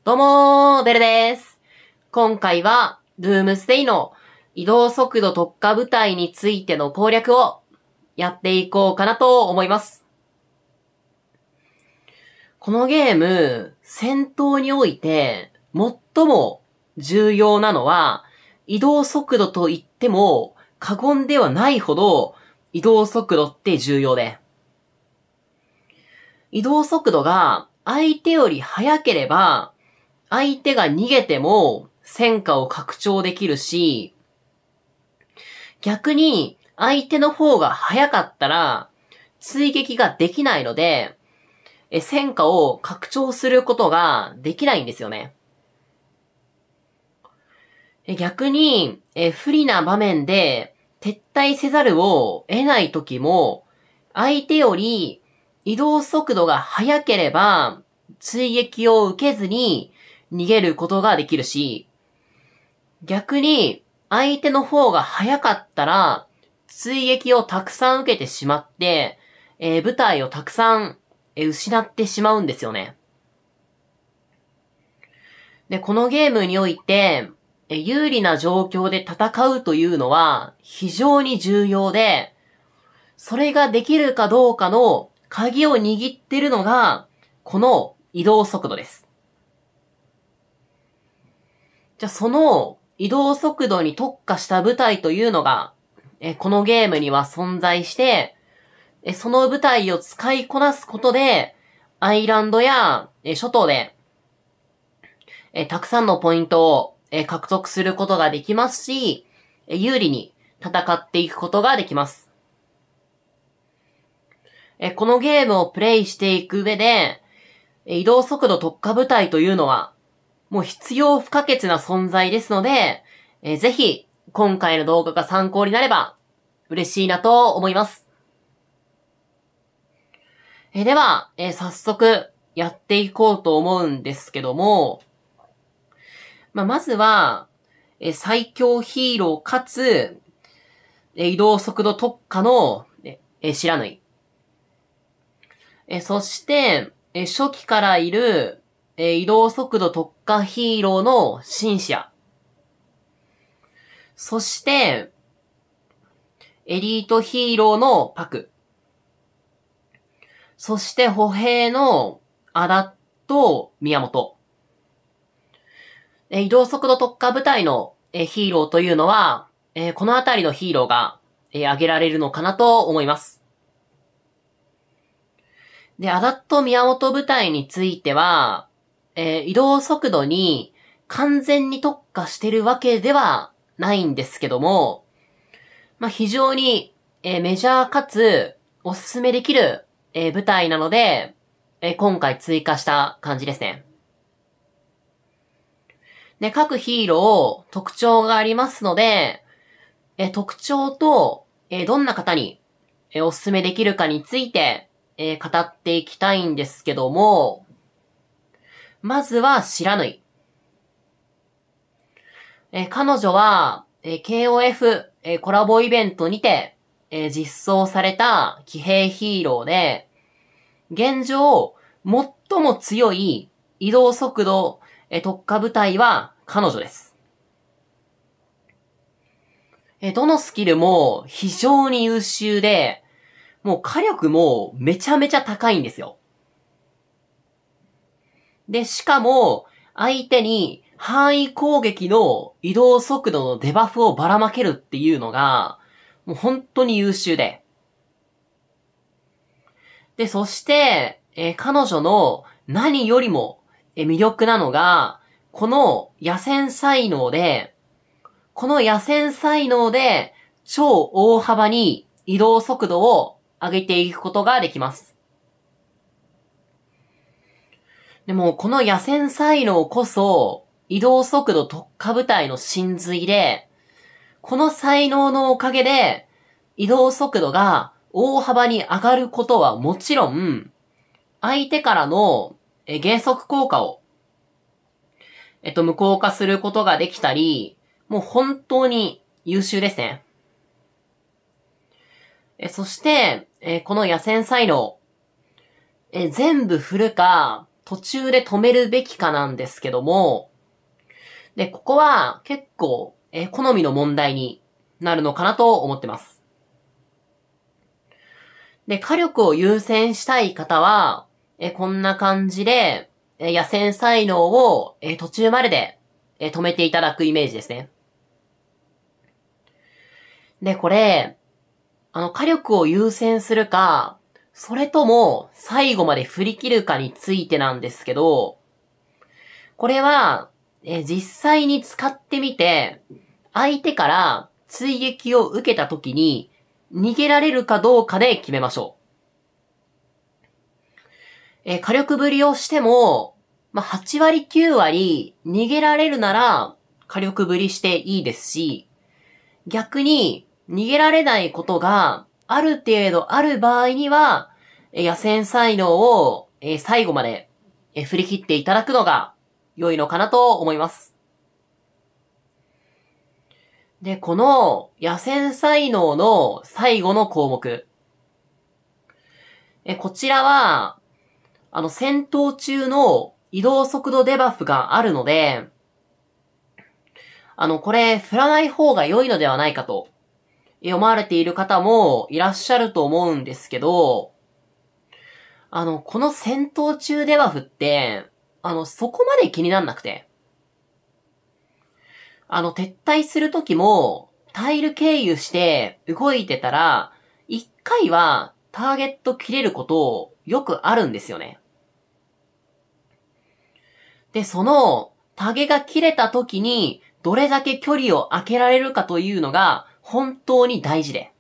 どうもー、ベルです。今回は、ドゥームスデイの移動速度特化部隊についての攻略をやっていこうかなと思います。このゲーム、戦闘において最も重要なのは、移動速度と言っても過言ではないほど移動速度って重要で。移動速度が相手より速ければ、相手が逃げても戦果を拡張できるし、逆に相手の方が速かったら追撃ができないので、戦果を拡張することができないんですよね。逆に、不利な場面で撤退せざるを得ない時も、相手より移動速度が速ければ追撃を受けずに逃げることができるし、逆に相手の方が速かったら追撃をたくさん受けてしまって、部隊をたくさん失ってしまうんですよね。で、このゲームにおいて、有利な状況で戦うというのは非常に重要で、それができるかどうかの鍵を握っているのが、この移動速度です。じゃあその移動速度に特化した部隊というのが、このゲームには存在して、その部隊を使いこなすことで、アイランドや諸島で、たくさんのポイントを獲得することができますし、有利に戦っていくことができます。このゲームをプレイしていく上で、移動速度特化部隊というのは、もう必要不可欠な存在ですので、ぜひ今回の動画が参考になれば嬉しいなと思います。では、早速やっていこうと思うんですけども、まずは、最強ヒーローかつ、移動速度特化の、知らぬい。そして、初期からいる、移動速度特化ヒーローのシンシア。そして、エリートヒーローのパク。そして歩兵のアダと宮本。移動速度特化部隊のヒーローというのは、このあたりのヒーローが挙げられるのかなと思います。で、アダット宮本部隊については、移動速度に完全に特化してるわけではないんですけども、非常に、メジャーかつおすすめできる、部隊なので、今回追加した感じですね。で、各ヒーロー特徴がありますので、特徴と、どんな方に、おすすめできるかについて、語っていきたいんですけども、まずは知らぬい。彼女は、KOF、コラボイベントにて、実装された騎兵ヒーローで、現状、最も強い移動速度、特化部隊は彼女です。どのスキルも非常に優秀で、もう火力もめちゃめちゃ高いんですよ。で、しかも、相手に範囲攻撃の移動速度のデバフをばらまけるっていうのが、もう本当に優秀で。で、そして、彼女の何よりも魅力なのが、この野戦才能で、超大幅に移動速度を上げていくことができます。でも、この野戦才能こそ、移動速度特化部隊の真髄で、この才能のおかげで、移動速度が大幅に上がることはもちろん、相手からの減速効果を、無効化することができたり、もう本当に優秀ですね。そして、この野戦才能、全部振るか、途中で止めるべきかなんですけども、で、ここは結構、好みの問題になるのかなと思ってます。で、火力を優先したい方は、こんな感じで、野戦才能を、途中までで、止めていただくイメージですね。で、これ、火力を優先するか、それとも最後まで振り切るかについてなんですけど、これは、実際に使ってみて、相手から追撃を受けた時に逃げられるかどうかで決めましょう。火力振りをしても、8割9割逃げられるなら火力振りしていいですし、逆に逃げられないことがある程度ある場合には、野戦才能を最後まで振り切っていただくのが良いのかなと思います。で、この野戦才能の最後の項目。こちらは、戦闘中の移動速度デバフがあるので、これ振らない方が良いのではないかと思われている方もいらっしゃると思うんですけど、この戦闘中デバフって、そこまで気になんなくて。撤退するときも、タイル経由して動いてたら、一回はターゲット切れることよくあるんですよね。で、その、タゲが切れたときに、どれだけ距離を空けられるかというのが、本当に大事で。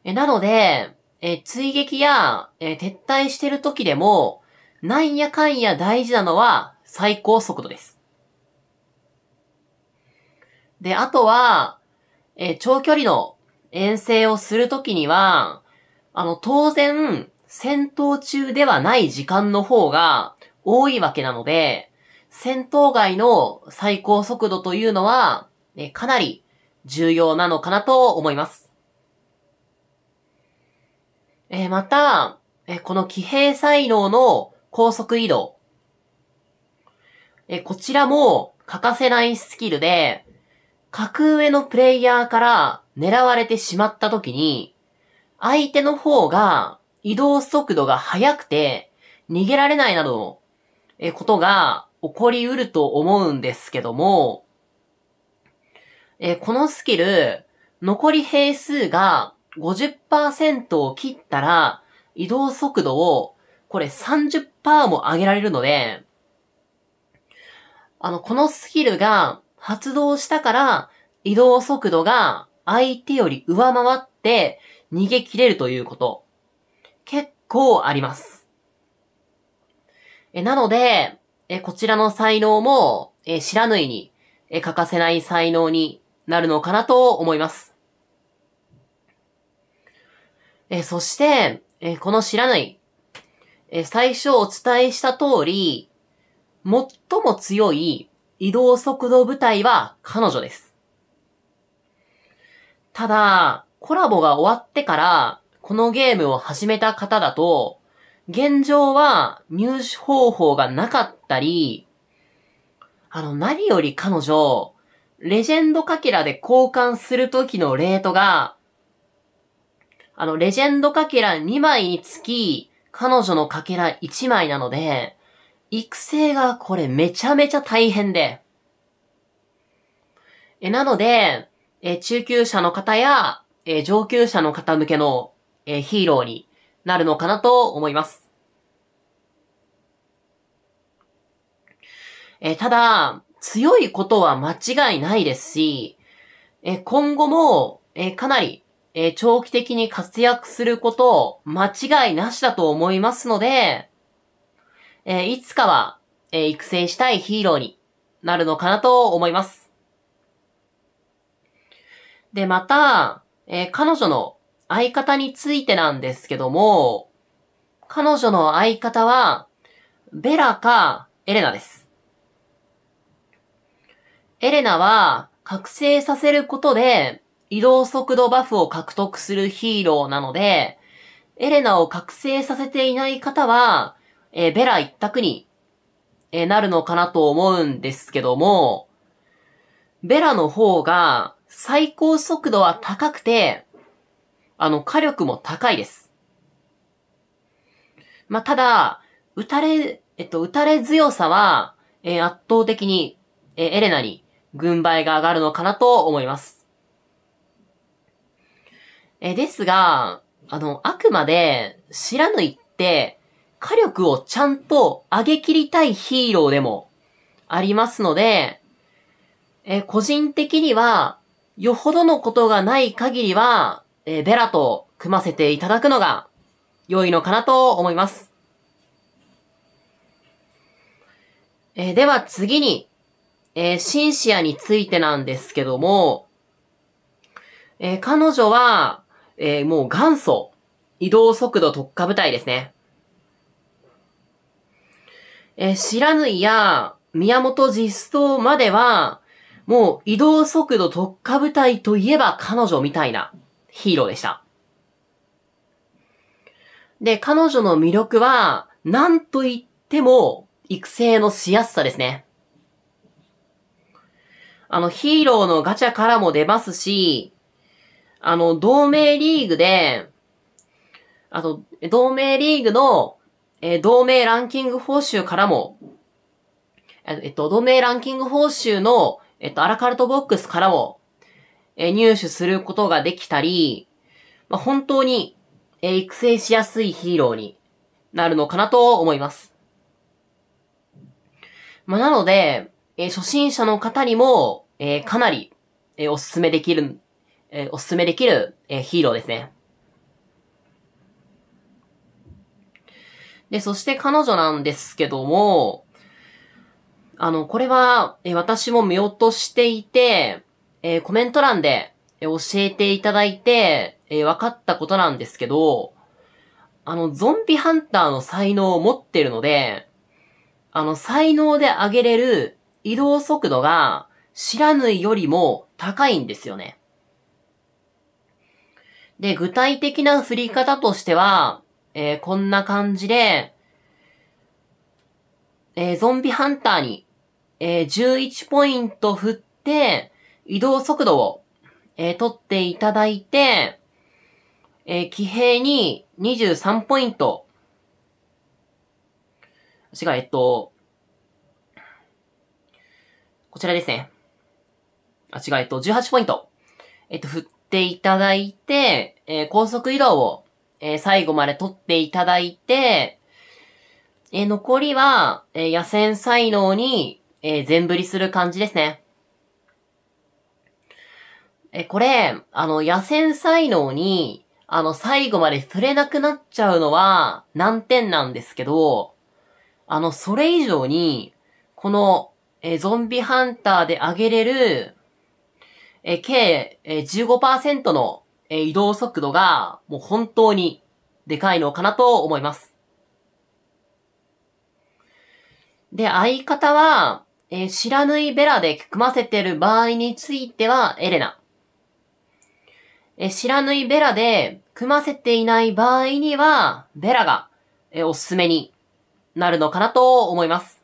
なので、追撃や、撤退してるときでも、なんやかんや大事なのは、最高速度です。で、あとは、長距離の遠征をするときには、当然、戦闘中ではない時間の方が多いわけなので、戦闘外の最高速度というのは、かなり重要なのかなと思います。また、この騎兵才能の高速移動。こちらも欠かせないスキルで、格上のプレイヤーから狙われてしまった時に、相手の方が移動速度が速くて逃げられないなどのことが起こりうると思うんですけども、このスキル、残り兵数が 50% を切ったら移動速度をこれ 30% も上げられるので、このスキルが発動したから移動速度が相手より上回って逃げ切れるということ、結構あります。なので、こちらの才能も、不知火に、欠かせない才能になるのかなと思います。そして、この不知火、最初お伝えした通り、最も強い移動速度部隊は彼女です。ただ、コラボが終わってから、このゲームを始めた方だと、現状は入手方法がなかったり、何より彼女、レジェンドかけらで交換するときのレートが、レジェンドかけら2枚につき、彼女のかけら1枚なので、育成がこれめちゃめちゃ大変で。なので、中級者の方や、上級者の方向けの、ヒーローになるのかなと思います。ただ、強いことは間違いないですし、今後も、かなり、長期的に活躍すること間違いなしだと思いますので、いつかは、育成したいヒーローになるのかなと思います。で、また、彼女の相方についてなんですけども、彼女の相方は、ベラかエレナです。エレナは、覚醒させることで、移動速度バフを獲得するヒーローなので、エレナを覚醒させていない方は、ベラ一択に、なるのかなと思うんですけども、ベラの方が最高速度は高くて、火力も高いです。まあ、ただ、撃たれ強さは、圧倒的に、エレナに軍配が上がるのかなと思います。ですが、あくまで、知らぬいって、火力をちゃんと上げ切りたいヒーローでもありますので、個人的には、よほどのことがない限りは、ベラと組ませていただくのが良いのかなと思います。では次に、シンシアについてなんですけども、彼女は、もう元祖、移動速度特化部隊ですね。白縫や宮本実装までは、もう移動速度特化部隊といえば彼女みたいなヒーローでした。で、彼女の魅力は、なんと言っても、育成のしやすさですね。ヒーローのガチャからも出ますし、同盟リーグで、同盟リーグの、同盟ランキング報酬からも、同盟ランキング報酬の、アラカルトボックスからも、入手することができたり、まあ、本当に、育成しやすいヒーローになるのかなと思います。まあ、なので、初心者の方にも、かなり、おすすめできる、ヒーローですね。で、そして彼女なんですけども、これは、私も見落としていて、コメント欄で、教えていただいて、分かったことなんですけど、ゾンビハンターの才能を持ってるので、才能で上げれる移動速度が、知らぬよりも高いんですよね。で、具体的な振り方としては、こんな感じで、ゾンビハンターに、11ポイント振って、移動速度を、取っていただいて、騎兵に23ポイント。違う、こちらですね。18ポイント。振っていただいて、高速移動を、最後まで取っていただいて、残りは、野戦才能に、全振りする感じですね。これ、野戦才能に、最後まで触れなくなっちゃうのは難点なんですけど、それ以上に、この、ゾンビハンターで上げれる、計、15% の、移動速度が、もう本当に、でかいのかなと思います。で、相方は、白縫いベラで組ませてる場合については、エレナ。白縫いベラで組ませていない場合には、ベラが、おすすめになるのかなと思います。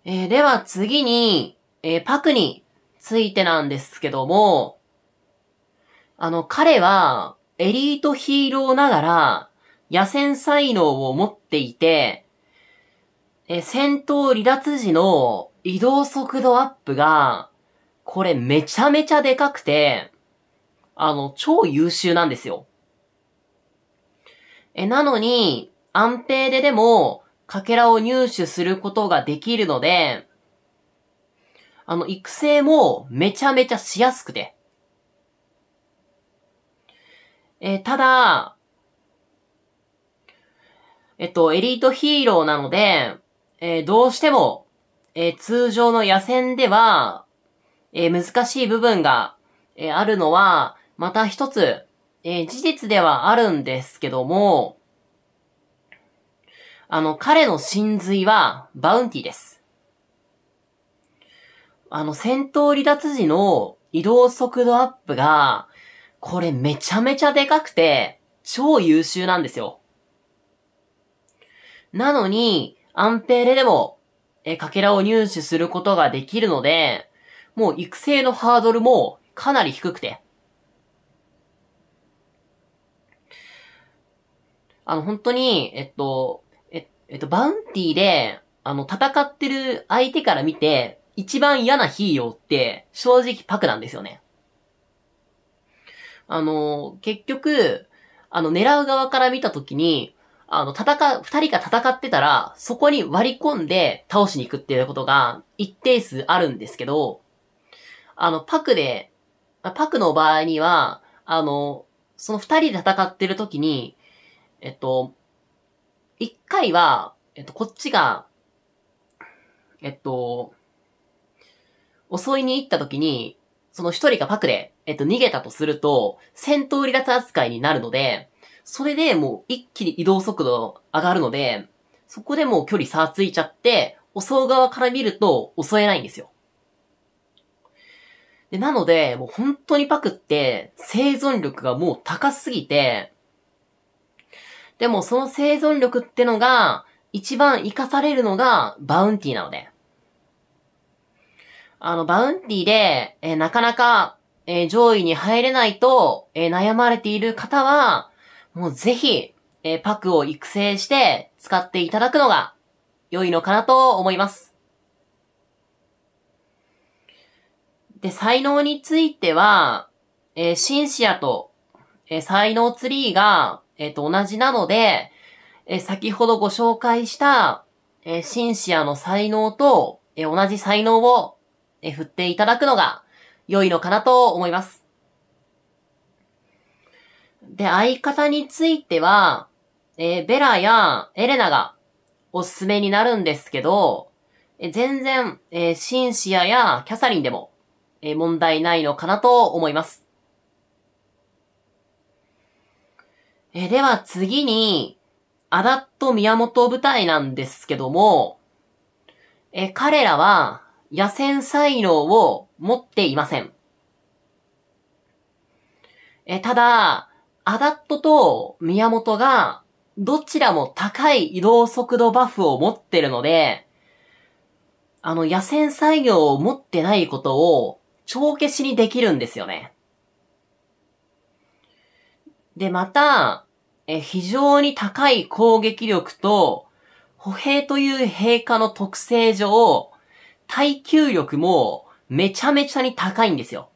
では次に、パクについてなんですけども、彼は、エリートヒーローながら、野戦才能を持っていて、戦闘離脱時の移動速度アップが、これめちゃめちゃでかくて、超優秀なんですよ。なのに、安定でも、かけらを入手することができるので、育成もめちゃめちゃしやすくて。ただ、エリートヒーローなので、どうしても、通常の野戦では、難しい部分が、あるのは、また一つ、事実ではあるんですけども、彼の真髄はバウンティです。戦闘離脱時の移動速度アップが、これめちゃめちゃでかくて、超優秀なんですよ。なのに、アンペーレでも、かけらを入手することができるので、もう育成のハードルもかなり低くて。本当に、バウンティーで、戦ってる相手から見て、一番嫌なヒーローって、正直パクなんですよね。結局、狙う側から見たときに、二人が戦ってたら、そこに割り込んで倒しに行くっていうことが一定数あるんですけど、パクの場合には、その二人で戦ってるときに、一回は、こっちが、襲いに行ったときに、その一人がパクで、逃げたとすると、戦闘離脱扱いになるので、それでもう一気に移動速度上がるので、そこでもう距離差ついちゃって、襲う側から見ると襲えないんですよ。で、なので、もう本当にパクって生存力がもう高すぎて、でもその生存力ってのが、一番活かされるのがバウンティーなので。バウンティーで、なかなか、上位に入れないと、悩まれている方は、もうぜひ、パクを育成して使っていただくのが良いのかなと思います。で、才能については、シンシアと、才能ツリーが、同じなので、先ほどご紹介した、シンシアの才能と、同じ才能を、振っていただくのが良いのかなと思います。で、相方については、ベラやエレナがおすすめになるんですけど、全然、シンシアやキャサリンでも、問題ないのかなと思います。では次に、アダット宮本部隊なんですけども、彼らは野戦才能を持っていません。ただ、アダットと宮本がどちらも高い移動速度バフを持ってるので、野戦才能を持ってないことを帳消しにできるんですよね。で、また、非常に高い攻撃力と、歩兵という兵科の特性上、耐久力もめちゃめちゃに高いんですよ。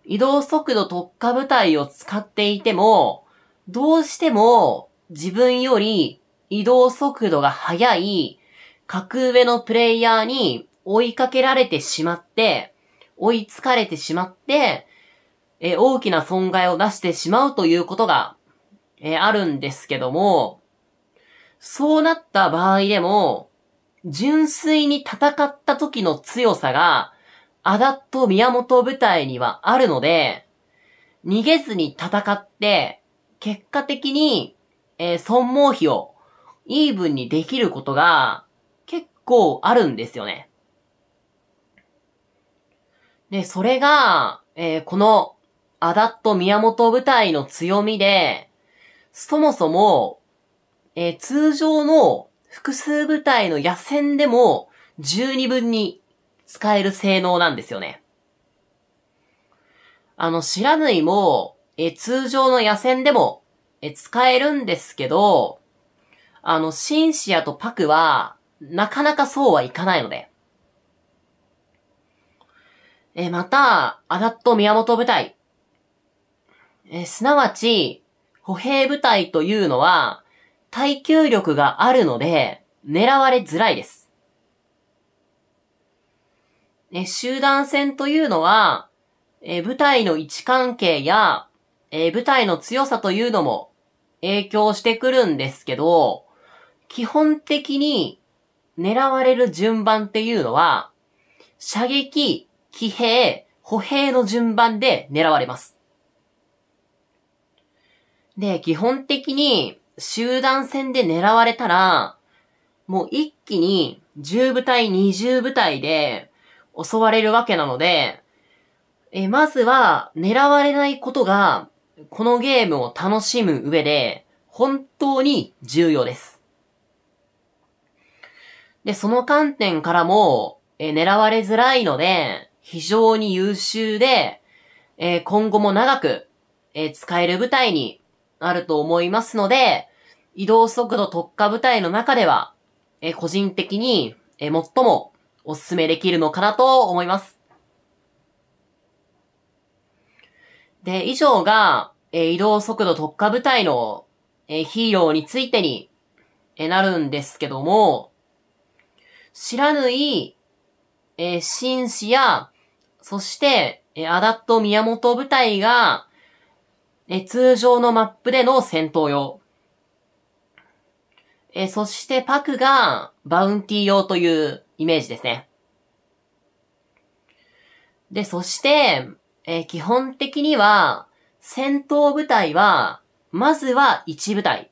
移動速度特化部隊を使っていても、どうしても自分より移動速度が速い格上のプレイヤーに追いかけられてしまって、追いつかれてしまって、大きな損害を出してしまうということが、あるんですけども、そうなった場合でも、純粋に戦った時の強さが、アダット宮本部隊にはあるので、逃げずに戦って、結果的に、損耗費をイーブンにできることが結構あるんですよね。で、それが、このアダット宮本部隊の強みで、そもそも、通常の複数部隊の野戦でも十二分に使える性能なんですよね。知らぬいも、通常の野戦でも、使えるんですけど、シンシアとパクは、なかなかそうはいかないので。また、アダット宮本部隊。すなわち、歩兵部隊というのは、耐久力があるので、狙われづらいです。集団戦というのは、部隊の位置関係や、部隊の強さというのも影響してくるんですけど、基本的に狙われる順番っていうのは、射撃、騎兵、歩兵の順番で狙われます。で、基本的に集団戦で狙われたら、もう一気に10部隊、20部隊で襲われるわけなので、まずは狙われないことがこのゲームを楽しむ上で、本当に重要です。で、その観点からも、狙われづらいので、非常に優秀で、今後も長く、使える部隊になると思いますので、移動速度特化部隊の中では、個人的に、最もお勧めできるのかなと思います。で、以上が、移動速度特化部隊の、ヒーローについてに、なるんですけども、知らぬい、紳士や、そして、アダット宮本部隊が、通常のマップでの戦闘用。そしてパクがバウンティ用というイメージですね。で、そして、基本的には、戦闘部隊は、まずは1部隊。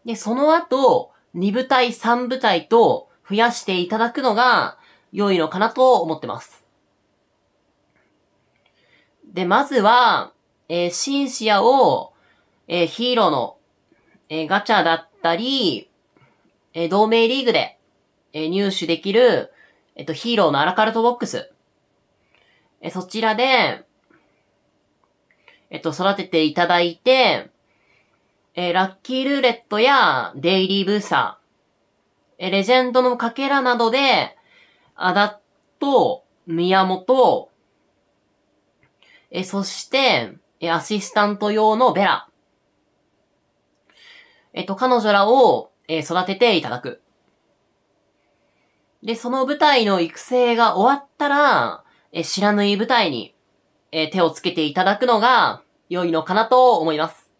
で、その後、2部隊、3部隊と増やしていただくのが良いのかなと思ってます。で、まずは、シンシアを、ヒーローの、ガチャだったり、同盟リーグで、入手できる、ヒーローのアラカルトボックス。そちらで、育てていただいて、ラッキールーレットやデイリーブースター、レジェンドのかけらなどで、アダット、宮本、そして、アシスタント用のベラ。彼女らを、育てていただく。で、その部隊の育成が終わったら、知らぬい部隊に、手をつけていただくのが良いのかなと思います。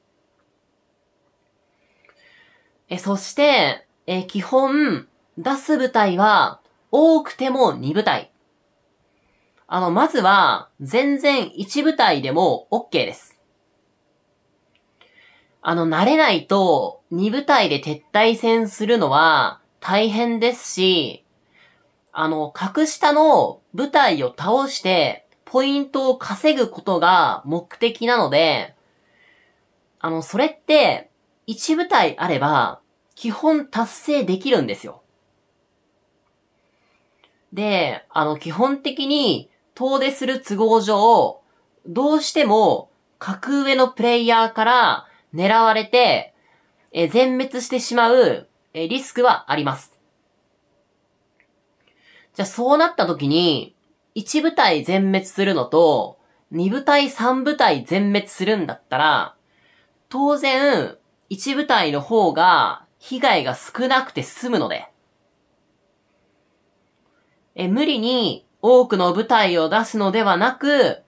そして、基本、出す部隊は、多くても2部隊。まずは、全然1部隊でも OK です。慣れないと、2部隊で撤退戦するのは大変ですし、格下の部隊を倒して、ポイントを稼ぐことが目的なので、それって、1部隊あれば、基本達成できるんですよ。で、基本的に、遠出する都合上、どうしても、格上のプレイヤーから狙われて、全滅してしまう、リスクはあります。じゃあそうなった時に、1部隊全滅するのと、2部隊3部隊全滅するんだったら、当然、1部隊の方が被害が少なくて済むので、無理に多くの部隊を出すのではなく、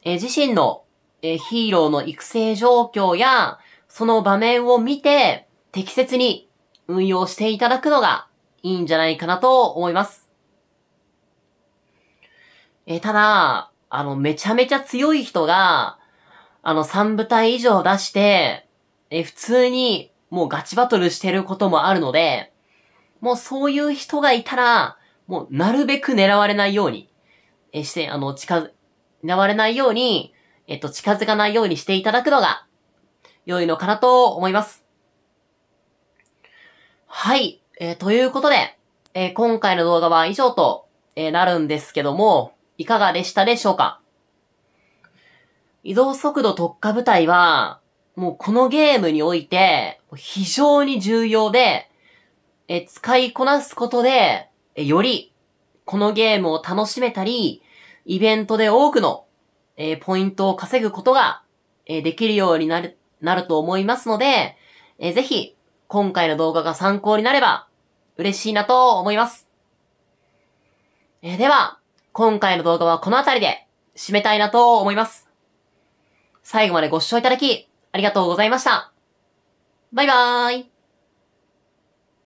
自身のヒーローの育成状況や、その場面を見て適切に運用していただくのがいいんじゃないかなと思います。ただ、めちゃめちゃ強い人が、3部隊以上出して、普通にもうガチバトルしてることもあるので、もうそういう人がいたら、もうなるべく狙われないように、狙われないように、近づかないようにしていただくのが、良いのかなと思います。はい。ということで、今回の動画は以上と、なるんですけども、いかがでしたでしょうか？移動速度特化部隊は、もうこのゲームにおいて、非常に重要で、使いこなすことで、より、このゲームを楽しめたり、イベントで多くの、ポイントを稼ぐことが、できるようになると思いますので、ぜひ、今回の動画が参考になれば、嬉しいなと思います。では、今回の動画はこの辺りで、締めたいなと思います。最後までご視聴いただき、ありがとうございました。バイバーイ。